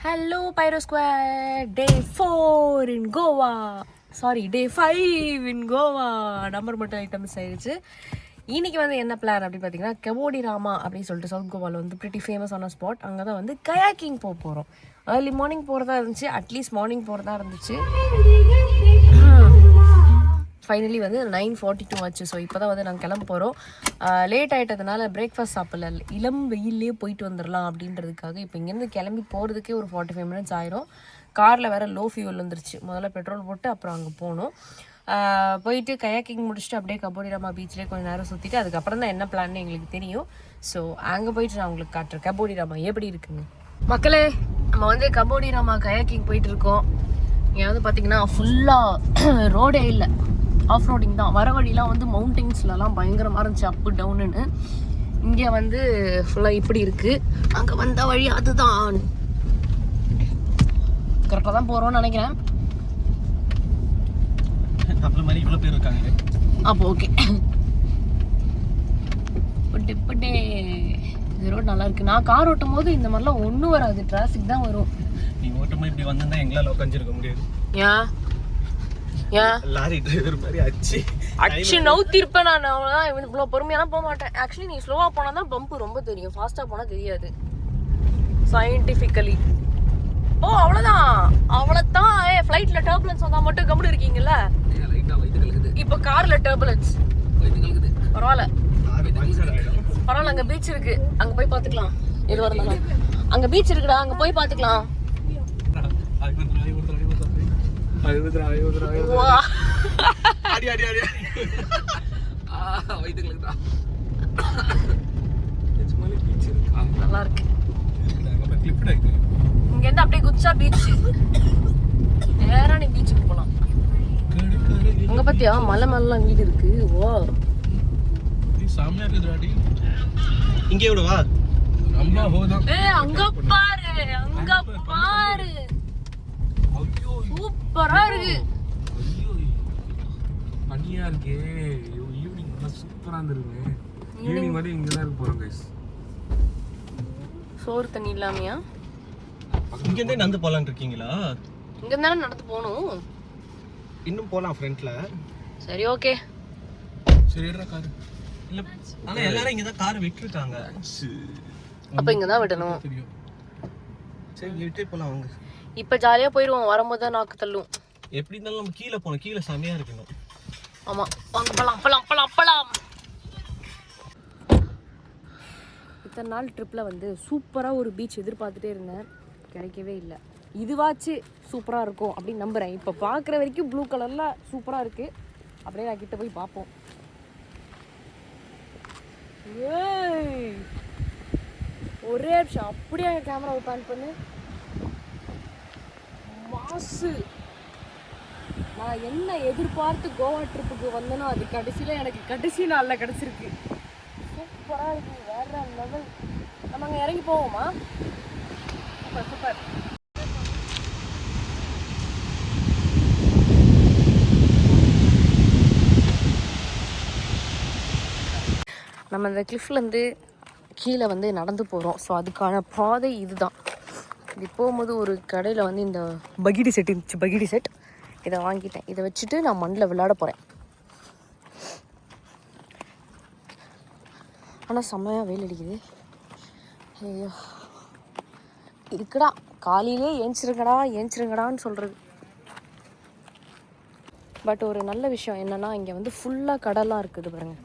Hello Pyro Squad, day 4 in Goa. Sorry, day 5 in Goa. Number மட்டும் items ஆயிடுச்சு. இன்னைக்கு வந்து என்ன பிளான் அப்படின்னு பார்த்தீங்கன்னா, கெவோடி ராமா அப்படின்னு சொல்லிட்டு சவுத் கோவாவில் வந்து பிரிட்டி ஃபேமஸான ஸ்பாட். அங்கே தான் வந்து கயாக்கிங் போக போகிறோம். ஏர்லி மார்னிங் போகிறதா இருந்துச்சு, அட்லீஸ்ட் மார்னிங் போகிறதா இருந்துச்சு. ஃபைனலி வந்து 9:42 ஆச்சு. ஸோ இப்போ தான் வந்து நாங்கள் கிளம்ப போகிறோம். லேட் ஆகிட்டதுனால பிரேக்ஃபாஸ்ட் சாப்பிடல, இளம் வெயிலே போயிட்டு வந்துடலாம் அப்படின்றதுக்காக இப்போ இங்கேருந்து கிளம்பி போகிறதுக்கே ஒரு 45 மினிட்ஸ் ஆயிரும். காரில் வேறு லோ ஃபியூல் வந்துருச்சு. முதல்ல பெட்ரோல் போட்டு அப்புறம் அங்கே போகணும். போயிட்டு கயாக்கிங் முடிச்சுட்டு அப்படியே கபோடி ராமா பீச்லேயே கொஞ்சம் நேரம் சுற்றிட்டு அதுக்கப்புறம் தான் என்ன பிளான்னு எங்களுக்கு தெரியும். ஸோ அங்கே போயிட்டு நான் உங்களுக்கு காட்டுறேன் கபோடி ராமா எப்படி இருக்குங்க. மக்களே, நம்ம வந்து கபோடி ராமா கயாக்கிங் போயிட்டு இருக்கோம். இங்கே வந்து பார்த்தீங்கன்னா ஃபுல்லாக ரோடே இல்லை, ஆஃப் ரோடிங் தான். வர வழிலாம் வந்து மவுண்டெயின்ஸ்லலாம் பயங்கரமாக இருந்துச்சு, அப்பு டவுனுன்னு. இங்கே வந்து ஃபுல்லாக இப்படி இருக்குது. அங்கே வந்த வழி அதுதான். கரெக்டாக தான் போகிறோம்னு நினைக்கிறேன். அப்போ ஓகே. இந்த ரோடு நல்லா இருக்கு. நான் கார் ஓட்டும் போது இந்த மாதிரிலாம் ஒன்றும் வராது, டிராஃபிக் தான் வரும். நீ ஓட்டும் போது இப்படி வந்தா எங்களால் உட்காந்துருக்க முடியாது. லாரி டிரைவர் மாதிரி அச்சு நவுத்திருப்பேன் நான். அவ்வளோதான், இவ்வளோ பொறுமையெல்லாம் போக மாட்டேன். ஆக்சுவலி நீ ஸ்லோவாக போனால் தான் பம்பு ரொம்ப தெரியும், ஃபாஸ்ட்டாக போனால் தெரியாது சயின்டிஃபிக்கலி. ஓ அவ்வளோதான். ஃப்ளைட்டில் டர்புலன்ஸ் வந்தால் மட்டும் கம்முன்னு இருக்கீங்கல்ல. இப்போ காரில் டர்புலன்ஸ் பரவாயில்ல. அங்கே பீச் இருக்கு, அங்கே போய் பார்த்துக்கலாம். எது வரலாம், அங்கே பீச் இருக்குடா, அங்கே போய் பார்த்துக்கலாம். நல்லா இருக்கு. இங்க இருந்து அப்படியே குச்சா பீச், நேரா நீ பீச்சுக்கு போலாம். அங்க பாத்தியா மலை மேலாம் வீடு இருக்கு. ஓ சாமியா இருக்குடாடி. இங்கே விடுவா. அம்மா ஹோதான். அங்க பாரு. சூப்பரா இருக்கு. பனியா இருக்கே. ஈவினிங் நல்லா சூப்பரா இருந்துருக்கு. ஈவினிங் மாதிரி இங்க தான் இருக்க போறோம் गाइस. சோறு தண்ணி இல்லாமையா? இங்க இருந்தே நடந்து போலாம்னு இருக்கீங்களா? இங்க இருந்தா நடந்து போணும். இன்னும் போலாம் ஃப்ரண்ட்ல. சரி ஓகே. சரிடா கார். இல்ல ஆனா எல்லாரும் இங்க தான் கார் விட்டுட்டாங்க. அப்ப இங்க தான் விடணும். சரி விட்டே போலாம் வாங்க. இப்ப ஜாலியா போயிடுவோம், வரும்போது தான் நாக்கு தள்ளும். எப்படி இருந்தாலும் நம்ம கீழே போகணும், கீழே செமையா இருக்கணும். ஆமா அப்பலாம். இத்தனை நாள் ட்ரிப்பில் வந்து சூப்பராக ஒரு பீச் எதிர்பார்த்துட்டே இருந்தேன், கிடைக்கவே இல்லை. இதுவாச்சு சூப்பராக இருக்கும் அப்படின்னு நம்புகிறேன். இப்போ பார்க்குற வரைக்கும் ப்ளூ கலரில் சூப்பராக இருக்குது. அப்படியே நான் கிட்ட போய் பார்ப்போம். ஒரே நிமிஷம் அப்படியே கேமரா ஓப்பன் பண்ணு. மாசு. நான் என்ன எதிர்பார்த்து கோவா ட்ரிப்புக்கு வந்தேனோ அது கடைசியில் எனக்கு கடைசி நாளில் கிடச்சிருக்கு. சூப்பராக இருக்கு, வேற லெவல். நம்ம அங்கே இறங்கி போவோமா? சூப்பர். நம்ம இந்த கிளிஃப்லேருந்து கீழே வந்து நடந்து போகிறோம். ஸோ அதுக்கான பாதை இதுதான். இது போகும்போது ஒரு கடையில் வந்து இந்த பகிடி செட் இருந்துச்சு, பகிடி செட். இதை வாங்கிட்டேன். இதை வச்சுட்டு நான் மண்ணில் விளையாட போகிறேன். ஆனால் செம்மையாக வெயில் அடிக்குது. ஐயோ இருக்குடா, காலையிலே ஏஞ்சிருங்கடான்னு சொல்கிறது. பட் ஒரு நல்ல விஷயம் என்னென்னா, இங்கே வந்து ஃபுல்லாக கடைலாம் இருக்குது பாருங்கள்.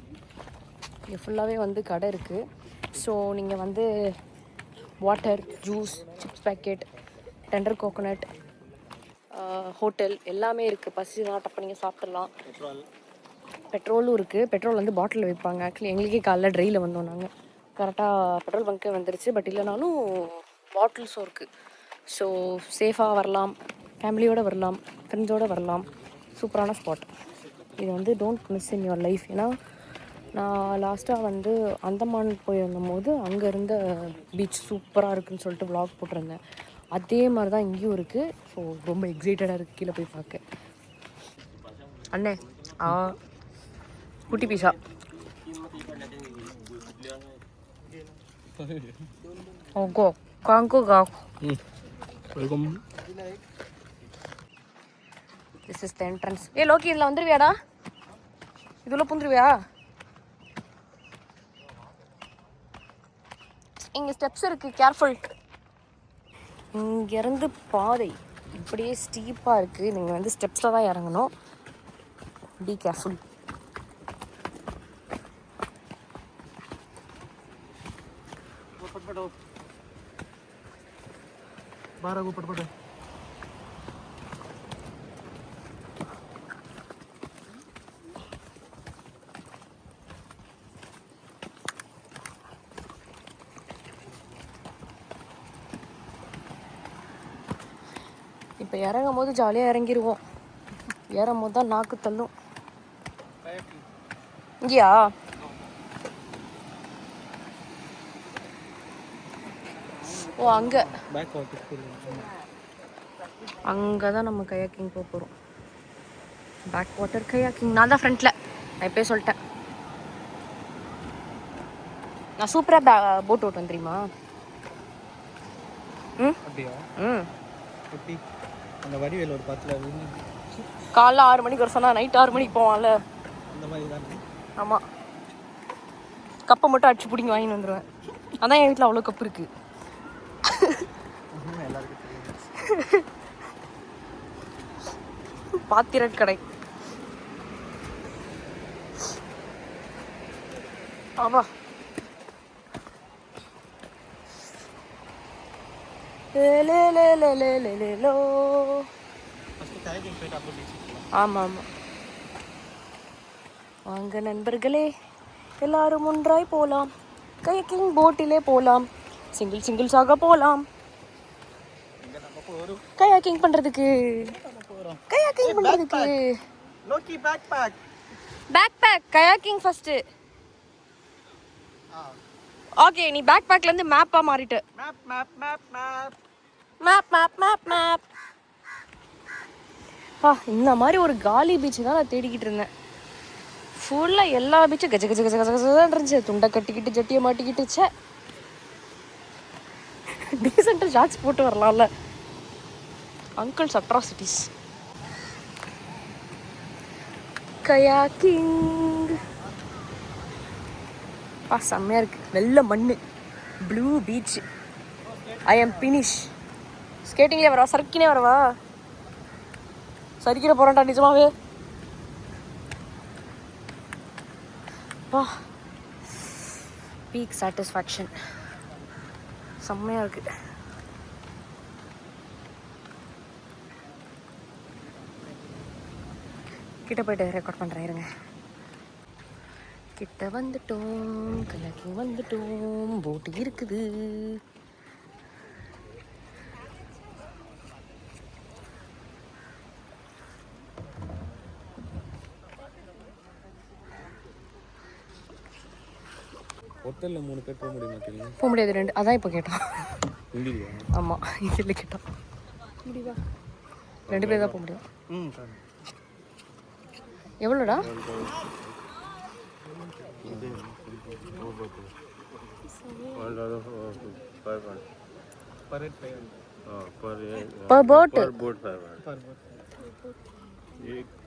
இங்கே ஃபுல்லாகவே வந்து கடை இருக்குது. ஸோ நீங்கள் வந்து water, juice, chips packet, tender coconut, hotel எல்லாமே இருக்குது. பசினா டப்ப நீங்கள் சாப்பிட்றலாம். பெட்ரோலும் இருக்குது. பெட்ரோல் வந்து பாட்டிலில் வைப்பாங்க. ஆக்சுவலி எங்களுக்கே காலைல ட்ரெயினில் வந்தோம் நாங்கள். கரெக்டாக பெட்ரோல் பங்க்கே வந்துருச்சு. பட் இல்லைனாலும் பாட்டில்ஸும் இருக்குது. ஸோ சேஃபாக வரலாம், ஃபேமிலியோடு வரலாம், ஃப்ரெண்ட்ஸோடு வரலாம். சூப்பரான ஸ்பாட் இது. வந்து don't miss in your life. ஏன்னா நான் லாஸ்ட்டாக வந்து அந்தமான் போயிருந்தும் போது அங்கே இருந்த பீச் சூப்பராக இருக்குதுன்னு சொல்லிட்டு vlog போட்டிருந்தேன். அதே மாதிரி தான் இங்கேயும் இருக்குது. ஸோ ரொம்ப எக்ஸைட்டடாக இருக்குது கீழே போய் பார்க்க. அண்ணே குட்டி பீஸா. ஓகோ காங்கோ கா welcome. This is the entrance. லோக்கி இதில் வந்துருவியாடா? இதுல புந்துருவியா? இங்கே ஸ்டெப்ஸ் இருக்கு, கேர்ஃபுல். இங்கேருந்து பாதை இப்படியே ஸ்டீப்பாக இருக்குது. நீங்கள் வந்து ஸ்டெப்ஸில் தான் இறங்கணும். Be careful. இப்போ இறங்கும் போது ஜாலியாக இறங்கிடுவோம். ஏறும் போது தான் நாக்கு தள்ளும். இங்கேயா? ஓ, அங்கே அங்கே தான் நம்ம கயாக்கிங் போக போகிறோம். Backwater kayaking. நான் தான் ஃப்ரண்ட்டில். நான் இப்போயே சொல்லிட்டேன். நான் சூப்பராக போட் ஓட்டுவேன் தெரியுமா? அந்த வடிவேல் ஒரு பாத்துல காலைல 6 மணிக்கு வர சொன்னா நைட் 6 மணிக்கு போவான்ல, அந்த மாதிரி தான். ஆமாம். கப்பை மட்டும் அடிச்சு பிடிங்கி வாங்கிட்டு வந்துடுவேன். அதான் என் வீட்டில் அவ்வளோ கப்பு இருக்கு. பாத்திர கடை. ஆமா. ஆமா ஆமா. வாங்க நண்பர்களே, எல்லாரும் ஒன்றாய் போலாம். கயாக்கிங் போட்டிலே போலாம். சிங்கிள்ஸாக போலாம். கயாக்கிங் பண்றதுக்கு. லோக்கி back back kayaking first. Okay, நீ பேக் பேக்ல இருந்து மேப்பா மாறிட்ட. மேப். இந்த மாதிரி ஒரு காலி பீச் தான் நான் தேடிக்கிட்டு இருந்தேன். ஃபுல்லாக எல்லா பீச்சும் கஜ கஜ கஜ கஜதான் இருந்துச்சு. துண்டை கட்டிக்கிட்டு ஜட்டியை மாட்டிக்கிட்டுச்சே. டீசெண்டாக ஷார்ட்ஸ் போட்டு வரலாம்ல. Uncles atrocities. கயாக்கிங் செம்மையாக இருக்குது. வெள்ளை மண், blue beach. I am finish. ஸ்கேட்டிங்லேயே வரவா? சறுக்கினே வரவா? சறுக்கிற போகிறான்டா நிஜமாவே. Peak satisfaction. செம்மையாக இருக்குது. கிட்ட போய்ட்டு ரெக்கார்ட் பண்ணுறேன் இருங்க. கிட்ட வந்துட்டோம். கயாக்கிங் வந்துட்டோம். போட்டு இருக்குது. ஹோட்டலில் 3 பேர் போக முடியுமா? தெரியும், போக முடியாது. 2 அதான் இப்போ கேட்டோம். இந்தியா? ஆமாம், இதில் கேட்டோம். முடிவா 2 பேர் தான் போக முடியும். எவ்வளோடா? पर बोट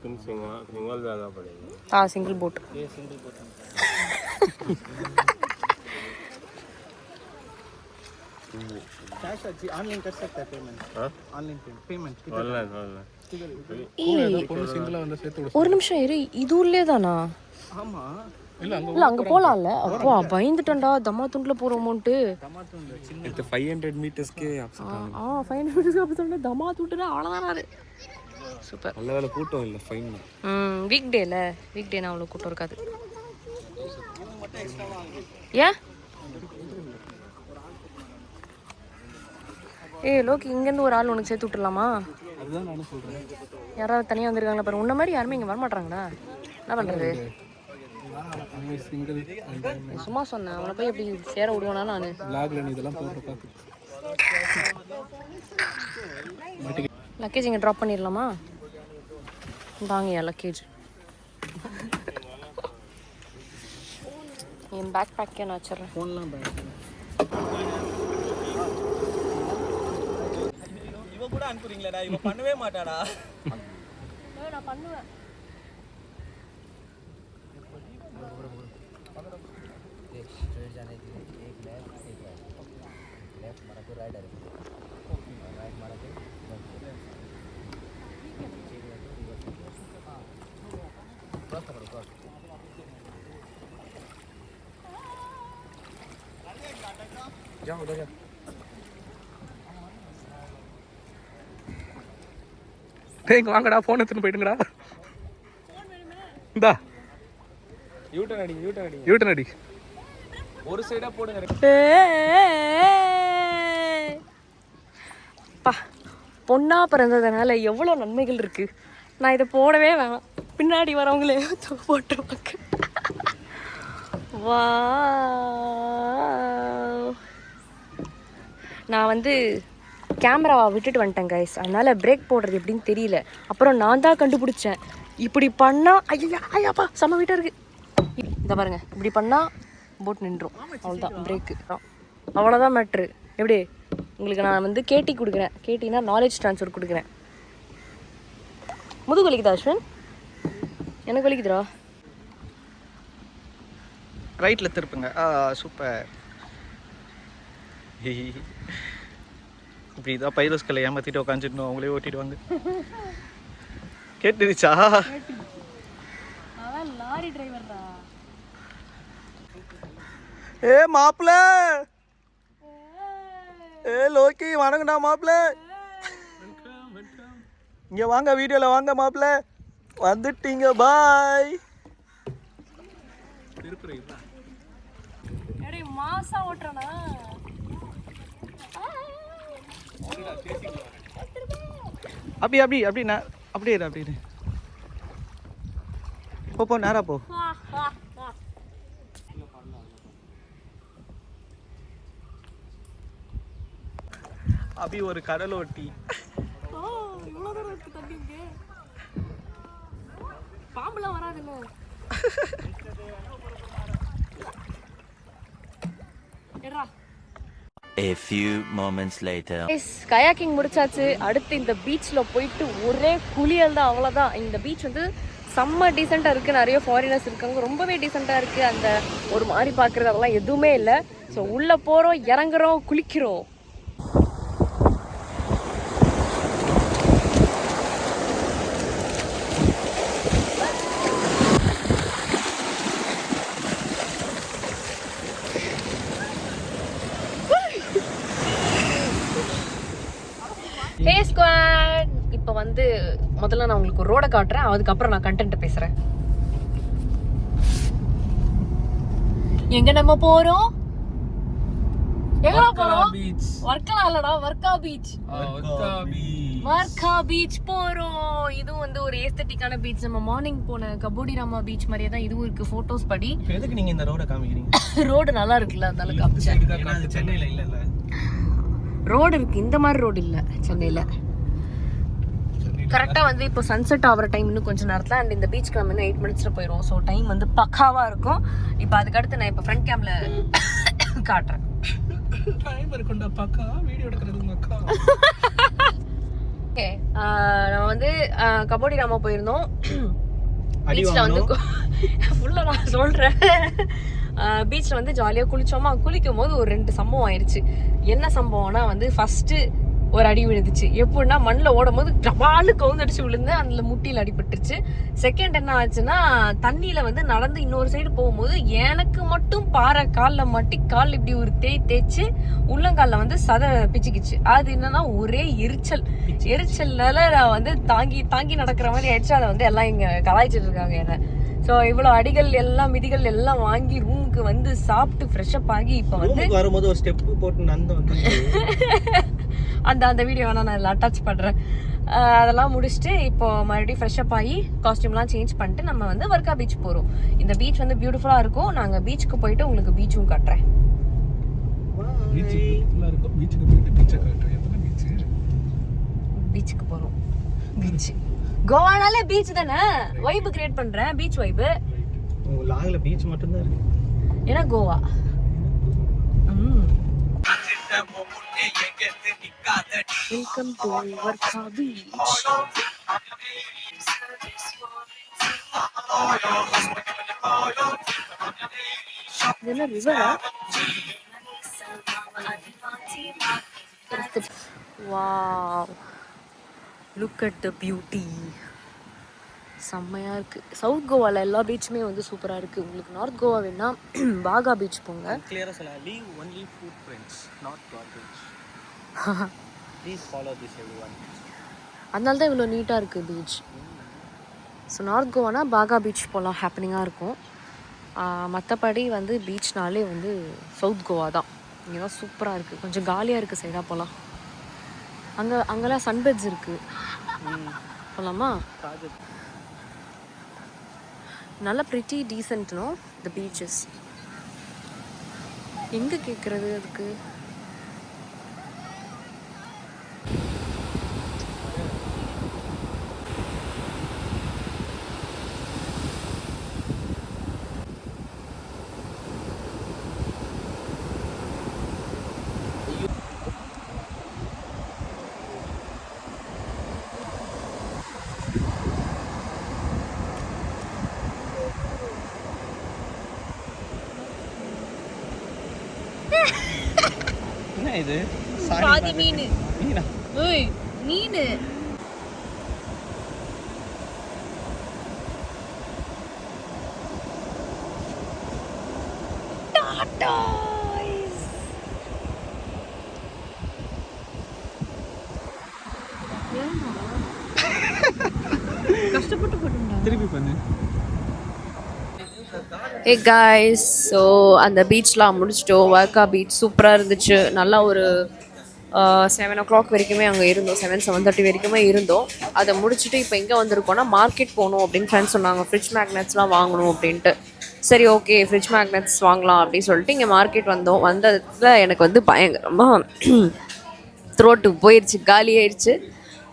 तुम सिंगल जाना पड़ेगा. हाँ, सिंगल बोट. ये सिंगल बोट कैश अच्छी ऑनलाइन कर सकता है पेमेंट. हाँ, ऑनलाइन पेमेंट ऑनलाइन சிங்கிளா வந்து சேர்த்து ஒரு நிமிஷம் இரு. இது உள்ளே தானா? ஆமா. இல்ல அங்க போலாம்ல. அப்போ பயந்துட்டேன்டா. தம்மாத்துண்டுல போறோமோன்ட்டு. இது 500 மீட்டர்ஸ்க்கே ஆப்ஷன். 500 மீட்டர்ஸ்க்கு அப்ப சொன்னா தம்மாத்துண்டுனா அவ்வளவுதானே. சூப்பர். நல்ல வேளை கூட்டம் இல்ல, ஃபைன். வீக் டேனா அவ்வளவு கூட்டம் இருக்காது. ஏன்? லோக்கி, இங்கேருந்து ஒரு ஆள் உனக்கு சேர்த்து விட்டுலாமா? அதுதான் நானும் சொல்றேன். யாராவது தனியாக வந்திருக்காங்களா பாரு. உன்ன மாதிரி யாருமே இங்கே வரமாட்டாங்கடா. என்ன பண்ணுறது? சும்மா சொன்னேன். அவனை போய் எப்படி சேர விடுவானா? நான் இதெல்லாம் போட்டு பார்த்து லக்கேஜ் இங்கே ட்ராப் பண்ணிடலாமா? தாங்கயா லக்கேஜ். என் பேக் பேக்கே நான் வச்சிடுறேன். ஃபோன்லாம் பேக். கூட அனுப்புறீங்களடா, இவ பண்ணவே மாட்டாடா. நான் பண்ணுவேன். जाओ उधर जाओ. டேய் வாங்கடா ஃபோன் எடுத்துன்னு போயிடுங்கடா. இந்தா யூட்டன் அடிங்க. யூட்டன் அடி. ஒரு சைடா போடுங்க. பா பொண்ணா பிறந்ததுனால எவ்வளோ நன்மைகள் இருக்கு. நான் இதை போடவே வேணாம், பின்னாடி வரவங்களே போட்டுருவாங்க. வா நான் வந்து கேமராவை விட்டுட்டு வந்துட்டேன் கைஸ், அதனால பிரேக் போடுறது எப்படின்னு தெரியல. அப்புறம் நான் தான் கண்டுபிடிச்சேன், இப்படி பண்ணால் ஐயாப்பா செம்ம வீட்டாக இருக்கு. இந்த பாருங்க, இப்படி பண்ணால் போட் நின்றோம், அவ்வளோதான் பிரேக்கு. அவ்வளோதான் மேட்ரு. எப்படி உங்களுக்கு நான் வந்து கேட்டி கொடுக்குறேன், கேட்டினா நாலேஜ் ட்ரான்ஸ்ஃபர் கொடுக்குறேன். முதுகு வலிக்குதா அஸ்வின்? எனக்கு வலிக்குதுடா. ரைட்ல திருப்புங்க. சூப்பர். இப்படி தான் பைலஸ்களை ஏமாத்திட்டு உட்காந்துட்டு அவங்களே ஓட்டிடுவாங்க. கேட்டுருச்சா? அவன் லாரி டிரைவர்டா. ஏ மாப்பிள்ள, ஏ லோக்கி வணங்கடா மாப்பிள்ள. இங்க வாங்க, வீடியோல வாங்க மாப்பிள்ள. வந்துட்டீங்க, பாய். எடே மாசா ஓட்றனா? அப்படி அப்படி அப்படி நான் அப்படியே இரு, அப்படியே இரு. போ நேரா போ. அப்படி ஒரு கடல் ஓட்டி. பாம்புலாம் வராதுல்ல. A few moments later. Kayaking முடிச்சாச்சு. அடுத்து இந்த பீச்ல போயிட்டு ஒரே குளியல் தான், அவ்வளோதான். இந்த பீச் வந்து செம்ம டீசெண்டாக இருக்குது, நிறைய ஃபாரினர்ஸ் இருக்காங்க, ரொம்பவே டீசெண்டாக இருக்குது. அந்த ஒரு மாதிரி பார்க்குறது அதெல்லாம் எதுவுமே இல்லை. ஸோ உள்ளே போகிறோம், இறங்குறோம், குளிக்கிறோம். ஹே ஸ்குவாட், இப்போ வந்து முதல்ல நான் உங்களுக்கு ஒரு ரோடை காட்டுறேன், அதுக்கப்புறம் நான் கண்டென்ட் பேசுகிறேன். எங்க நம்ம போறோம்? எங்க போறோம்? வர்க்கலா இல்லடா, வர்க்கா பீச். வர்க்கா பீச் போறோம். இதுவும் வந்து ஒரு ஏஸ்தட்டிக்கான பீச். நம்ம மார்னிங் போன கபோடிராமா பீச் மாதிரியே தான் இதுவும் இருக்கு போட்டோஸ் படி. எதுக்கு நீங்க இந்த ரோட காமிக்கிறீங்க? ரோடு நல்லா இருக்குல்ல, அதனால காமிச்சேன். சென்னையில இல்ல ரோடு இருக்கு, இந்த மாதிரி ரோடு இல்ல சென்னையில. கரெக்டா வந்து இப்போ சன்செட் ஆகிற டைம் இன்னும் கொஞ்சம் நேரத்தில். அண்ட் இந்த பீச்சுக்கு நம்ம இன்னும் 8 மினிட்ஸ்ல போயிடும். ஸோ டைம் வந்து பக்காவா இருக்கும். இப்போ அதுக்கடுத்து நான் இப்போ ஃப்ரண்ட் கேம்ல காட்டுறேன். டைம் இருக்குண்டா பக்கா, வீடியோ எடுக்கிறது உங்க அக்கா. ஓகே, நம்ம வந்து கபோடிராமா போயிருந்தோம். பீச்ல வந்து ஃபுல்லா நான் சொல்றேன். பீச்சில் வந்து ஜாலியாக குளித்தோமா. குளிக்கும் போது ஒரு 2 சம்பவம் ஆயிடுச்சு. என்ன சம்பவம்னா வந்து ஃபஸ்ட்டு ஒரு அடி விழுந்துச்சு. எப்படின்னா மண்ணில் ஓடும் போது டபாலு கவுந்தடிச்சு விழுந்து அதில் முட்டியில் அடிபட்டுருச்சு. செகண்ட் என்ன ஆச்சுன்னா, தண்ணியில் வந்து நடந்து இன்னொரு சைடு போகும்போது எனக்கு மட்டும் பாறை காலில் மாட்டி கால் இப்படி ஒரு தேய்ச்சி உள்ளங்காலில் வந்து சதை பிச்சுக்கிச்சு. அது என்னன்னா ஒரே எரிச்சல்னால நான் வந்து தாங்கி நடக்கிற மாதிரி ஆயிடுச்சு. அதை வந்து எல்லாம் இங்கே கலாய்ச்சிட்டு இருக்காங்க என்ன. ஸோ இவ்வளோ அடிகள் எல்லாம் மிதிகள் எல்லாம் வாங்கி ரூமுக்கு வந்து சாப்பிட்டு ஃப்ரெஷ்அப் ஆகி இப்போ வந்து வரும்போது ஒரு ஸ்டெப் போட்டு அந்த வீடியோ வேணா நான் இதில் அட்டாச் பண்ணுறேன். அதெல்லாம் முடிச்சுட்டு இப்போ மறுபடியும் ஃப்ரெஷ்அப் ஆகி காஸ்டியூம்லாம் சேஞ்ச் பண்ணிட்டு நம்ம வந்து வர்க்கா பீச் போகிறோம். இந்த பீச் வந்து பியூட்டிஃபுல்லாக இருக்கும். நாங்கள் பீச்சுக்கு போயிட்டு உங்களுக்கு பீச்சும் காட்டுறேன். பீச்சுக்கு போகிறோம். பீச் கோவானாலே பீச் தானே, வைப் கிரியேட் பண்றேன். Beach vibe. லாங்ல பீச் மட்டும் தான் இருக்கு. ஏன்னா Goa. Welcome to Varca beach. இது என்ன ரிவரா? Wow, look at the beauty. செம்மையாக இருக்குது. சவுத் கோவாவில் எல்லா பீச்சுமே வந்து சூப்பராக இருக்குது. உங்களுக்கு நார்த் கோவா வேணா பாகா பீச் போங்க. கிளியராக சொல்லலாம், leave only food prints, not garbage. Please follow this everyone. அதனால தான் இவ்வளோ நீட்டாக இருக்குது பீச். ஸோ நார்த் கோவானா பாகா பீச் போகலாம், ஹேப்பனிங்காக இருக்கும். மற்றபடி வந்து பீச்னாலே வந்து சவுத் கோவா தான். இங்கே தான் சூப்பராக இருக்குது, கொஞ்சம் காலியாக இருக்குது, சைடாக போகலாம். அங்கெல்லாம் சன்பெட்ஸ் இருக்குது, போகலாமா? நல்ல ப்ரிட்டி டீசென்ட்னோ த பீச்சஸ். எங்கே கேட்குறது அதுக்கு? என்ன இது? பாதி மீன். மீனா? ஓய் மீன். கஷ்டப்பட்டு போட்டுண்டா. திருப்பி பண்ணு. ஹே காய்ஸ், ஸோ அந்த பீச்லாம் முடிச்சிட்டோம். வர்க்கா பீச் சூப்பராக இருந்துச்சு. நல்லா ஒரு 7 o'clock வரைக்குமே அங்கே இருந்தோம். 7:30 வரைக்குமே இருந்தோம். அதை முடிச்சுட்டு இப்போ எங்கே வந்திருக்கோன்னா மார்க்கெட் போகணும் அப்படின்னு ஃப்ரெண்ட்ஸ் சொன்னாங்க. ஃப்ரிட்ஜ் மேக்னெட்ஸ்லாம் வாங்கணும் அப்படின்ட்டு. சரி ஓகே, ஃப்ரிட்ஜ் மேக்னெட்ஸ் வாங்கலாம் அப்படின்னு சொல்லிட்டு இங்கே மார்க்கெட் வந்தோம். வந்ததில் எனக்கு வந்து பயங்கரமாக த்ரோட்டு போயிடுச்சு, காலி ஆயிடுச்சு.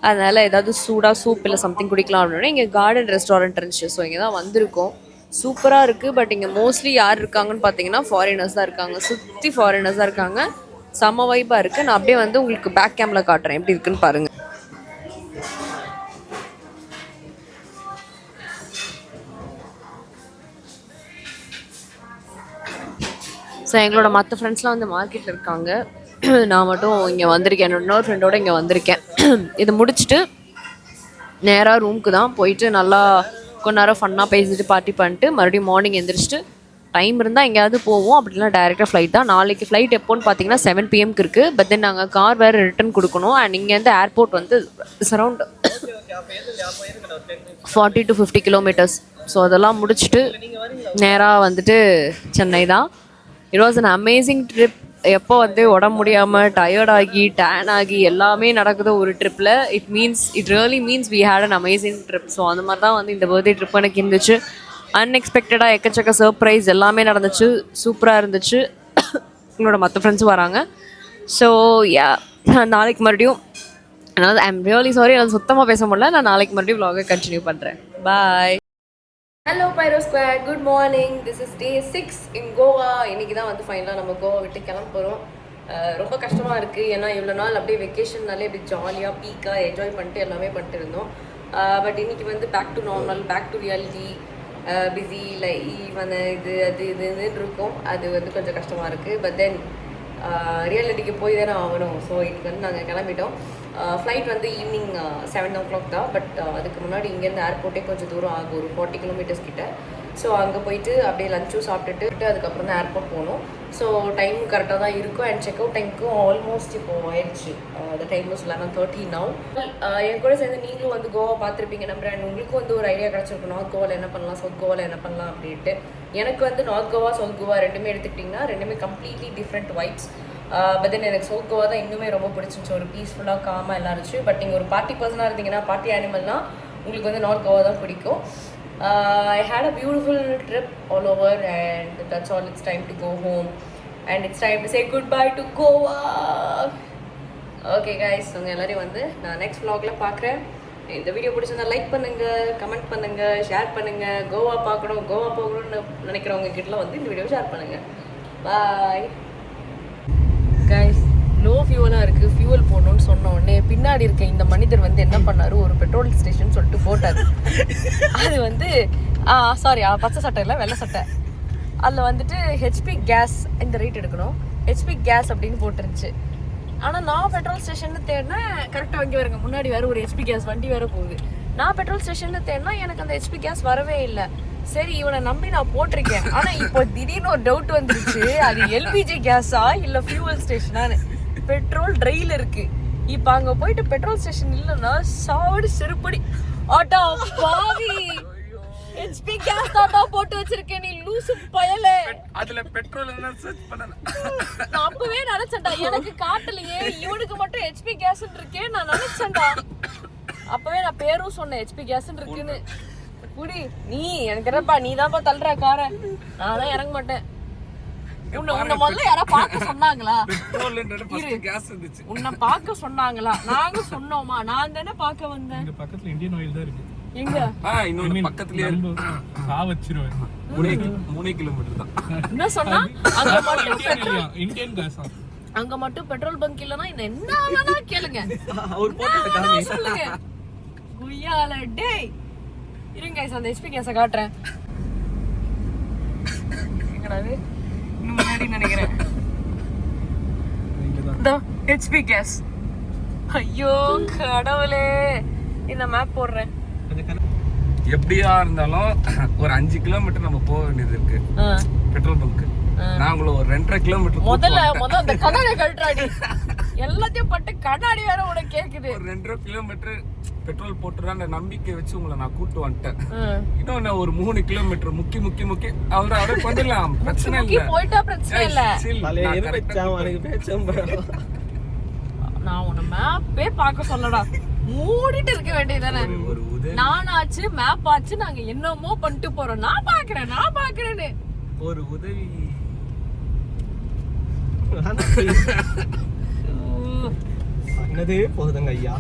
அதனால் ஏதாவது சூடாக சூப் இல்லை சம்திங் குடிக்கலாம் அப்படின்னா இங்கே கார்டன் ரெஸ்டாரண்ட் இருந்துச்சு. ஸோ இங்கே தான் வந்திருக்கோம். சூப்பராக இருக்குது. பட் இங்கே மோஸ்ட்லி யார் இருக்காங்கன்னு பார்த்தீங்கன்னா ஃபாரினர்ஸ் தான் இருக்காங்க. சுற்றி ஃபாரினர்ஸ் தான் இருக்காங்க. செம்ம வைப்பாக இருக்குது. நான் அப்படியே வந்து உங்களுக்கு பேக் கேம்ல காட்டுறேன் எப்படி இருக்குன்னு பாருங்கள். ஸோ எங்களோட மற்ற ஃப்ரெண்ட்ஸ்லாம் வந்து மார்க்கெட்டில் இருக்காங்க. நான் மட்டும் இங்கே வந்திருக்கேன், இன்னொரு ஃப்ரெண்டோடு இங்கே வந்திருக்கேன். இதை முடிச்சுட்டு நேராக ரூமுக்கு தான் போயிட்டு நல்லா கொஞ்ச நேரம் ஃபன்னாக பேசிட்டு பார்ட்டி பண்ணிட்டு மறுபடியும் மார்னிங் எழுந்திரிச்சிட்டு டைம் இருந்தால் எங்கேயாவது போவோம். அப்படின்னா டேரெக்டாக ஃப்ளைட் தான். நாளைக்கு ஃப்ளைட் எப்போன்னு பார்த்தீங்கன்னா 7 PM இருக்குது. பட் தென் நாங்கள் கார் வேறு ரிட்டர்ன் கொடுக்கணும். அண்ட் இங்கேருந்து ஏர்போர்ட் வந்து அரௌண்ட் 40 to 50 kilometers. ஸோ அதெல்லாம் முடிச்சுட்டு நேராக வந்துட்டு சென்னை தான். It was an amazing trip. எப்போ வந்து உடம்பு முடியாமல் டயர்டாகி டேன் ஆகி எல்லாமே நடக்குது ஒரு ட்ரிப்பில், it really means we had an amazing trip. So அந்த மாதிரி தான் வந்து இந்த பர்த்டே ட்ரிப் எனக்கு இருந்துச்சு. அன்எக்ஸ்பெக்டடாக எக்கச்சக்க சர்ப்ரைஸ் எல்லாமே நடந்துச்சு. சூப்பராக இருந்துச்சு. எங்களோட மற்ற ஃப்ரெண்ட்ஸும் வராங்க. ஸோ நாளைக்கு மறுபடியும் ஐ எம் ரியலி சாரி, நான் சுத்தமாக பேச முடியல. நான் நாளைக்கு மறுபடியும் vlog கண்டினியூ பண்ணுறேன். பாய். ஹலோ பைரோ square, good morning. This is day 6 in Goa. இன்றைக்கி தான் வந்து ஃபைனலாக நம்ம கோவா விட்டு கிளம்ப போகிறோம். ரொம்ப கஷ்டமாக இருக்குது. ஏன்னா இவ்வளோ நாள் அப்படியே வெக்கேஷன்னாலே அப்படி ஜாலியாக பீக்காக என்ஜாய் பண்ணிட்டு எல்லாமே பண்ணிட்டு இருந்தோம். பட் இன்றைக்கி வந்து back to normal, back to reality. Busy life அந்த இதுன்னு இருக்கும். அது வந்து கொஞ்சம் கஷ்டமாக இருக்குது. பட் தென் ரியாலிட்டிக்கு போய் தானே ஆகணும். ஸோ இன்றைக்கி வந்து நாங்கள் கிளம்பிட்டோம். ஃப்ளைட் வந்து ஈவினிங் 7 o'clock தான். பட் அதுக்கு முன்னாடி இங்கேருந்து ஏர்போர்ட்டே கொஞ்சம் தூரம் ஆகும், ஒரு 40 kilometers கிட்ட. ஸோ அங்கே போயிட்டு அப்படியே லஞ்சும் சாப்பிட்டுட்டு அதுக்கப்புறம் தான் ஏர்போர்ட் போகணும். ஸோ டைம் கரெக்டாக தான் இருக்கும். அண்ட் செக் அவுட் டைமுக்கும் ஆல்மோஸ்ட் இப்போது ஆயிடுச்சு. The time was 11:30 now. என் கூட சேர்ந்து நீங்களும் வந்து கோவா பார்த்துருப்பீங்க நம்புறேன். உங்களுக்கும் வந்து ஒரு ஐடியா கிடச்சிருக்கும் நார்த் கோவாவில் என்ன பண்ணலாம், சவுத் கோவாவில் என்ன பண்ணலாம் அப்படின்ட்டு. எனக்கு வந்து நார்த் கோவா சவுத் கோவா ரெண்டுமே எடுத்துக்கிட்டிங்கன்னா ரெண்டுமே completely different vibes. But then எனக்கு சவுத் கோவா தான் இன்னுமே ரொம்ப பிடிச்சிருச்சு. ஒரு பீஸ்ஃபுல்லாக காமாக எல்லாம் இருந்துச்சு. பட் நீங்கள் ஒரு பார்ட்டி பர்சனாக இருந்தீங்கன்னா, பார்ட்டி அனிமல்னால் உங்களுக்கு வந்து நார்த் கோவா தான் பிடிக்கும். I had a beautiful trip all over and that's all. It's time to go home and it's time to say goodbye to Goa. Okay guys, உங்கள் எல்லோரையும் வந்து நான் நெக்ஸ்ட் vlogல பார்க்குறேன். இந்த வீடியோ பிடிச்சிருந்தா லைக் பண்ணுங்கள், கமெண்ட் பண்ணுங்கள், ஷேர் பண்ணுங்கள். கோவா பார்க்கணும், கோவா போகணும்னு நினைக்கிறவங்க கிட்டலாம் வந்து இந்த வீடியோ ஷேர் பண்ணுங்கள். பாய் guys. லோ ஃபியூவலாக இருக்குது, ஃபியூவல் போடணும்னு சொன்ன உடனே பின்னாடி இருக்க இந்த மனிதர் வந்து என்ன பண்ணாரு, ஒரு பெட்ரோல் ஸ்டேஷன் சொல்லிட்டு போட்டார். அது வந்து சாரி பச்சை சட்டை இல்லை, வெள்ளை சட்டை. அதில் வந்துட்டு ஹெச்பி கேஸ் இந்த ரேட் எடுக்கணும், ஹெச்பி கேஸ் அப்படின்னு போட்டுருந்துச்சு. ஆனால் நான் பெட்ரோல் ஸ்டேஷன் தேடினேன், கரெக்டாக வாங்கி வருங்க, முன்னாடி வேறு ஒரு ஹெச்பி கேஸ் வண்டி வேறு போகுது. நான் பெட்ரோல் ஸ்டேஷனில் தேடினா எனக்கு அந்த ஹெச்பி கேஸ் வரவே இல்லை. சரி இவனை நம்பி நான் போட்டிருக்கேன். ஆனால் இப்போ திடீர்னு ஒரு டவுட் வந்துருச்சு, அது எல்பிஜி கேஸா இல்லை ஃபியூவல் ஸ்டேஷனான்னு. பெட்ரோல் ட்ரையில் இருக்குது. இப்போ அங்கே போயிட்டு பெட்ரோல் ஸ்டேஷன் இல்லைன்னா சாவடி செருப்படி ஆட்டோ பாவி ஹெச்பி கேஸ் தாட்டா போட்டு வச்சிருக்கேன் நீ லூசு பயலே. அதுல பெட்ரோல் என்ன சர்ச் பண்ணல. நான் அப்பவே நினைச்சேன்டா, எனக்கு காட்டலையே, இவனுக்கு மட்டும் ஹெச்பி கேஸ் இருக்கே நான் நினைச்சேன்டா. அப்பவே நான் பேரும் சொன்னேன் ஹெச்பி கேஸ் இருக்குன்னு. குடி நீ எனக்கு என்னப்பா, நீ தான்ப்பா தள்ளுற கார, நான் இறங்க மாட்டேன். உன்னை முதல்ல யாரா பார்க்க சொன்னாங்களா? உன்னை பார்க்க சொன்னாங்களா? நாங்க சொன்னோமா? நான் தானே பார்க்க வந்தேன். இங்க பக்கத்துல இந்தியன் ஆயில் தான் இருக்கு. எங்க? இன்னொரு பக்கத்துலயே வச்சிருவேன். 3 கிலோமீட்டர் தான். என்ன சொன்னா? அங்க மட்டும் இந்தியன் கேஸ். அங்க மட்டும் பெட்ரோல் பங்க் இல்லனா என்ன வேணா கேளுங்க. அவர் போட்டு சொல்லுங்க. குய்யால டேய். இருங்க गाइस, அந்த ஹெச்பி கேஸ காட்றேன். எங்கடாது? இன்னும் முன்னாடி நினைக்கிறேன். இந்த ஹெச்பி கேஸ். ஐயோ கடவுளே. இந்த மேப் போடுறேன். எப்படியா இருந்தாலும் ஒரு 5 கிலோமீட்டர் நம்ம போக வேண்டியது இருக்கு பெட்ரோல் பங்க். நாங்களும் ஒரு 2.5 கிலோமீட்டர் முதல்ல அந்த கண்ணாடி கழட்டாடி. எல்லாத்தையும் பட்டு கண்ணாடி வேற உனக்கு கேக்குது. ஒரு 2.5 கிலோமீட்டர் பெட்ரோல் போட்டுறான்ற நம்பிக்கை வச்சு உங்களை நான் கூட்டு வந்துட்டேன். இன்னொன்னு ஒரு 3 கிலோமீட்டர் முக்கி அவரை பண்ணலாம், பிரச்சனை இல்ல. போயிட்டா பிரச்சனை இல்ல. நான் உன்னை மேப்பே பார்க்க சொல்லடா, மூடிட்டு இருக்க வேண்டியதானே. நானாச்சு மேப் ஆச்சு, நாங்க என்னமோ பண்ணிட்டு போறோம். நான் பாக்குறேன்னு ஒரு உதவி. என்னது போதுங்க ஐயா.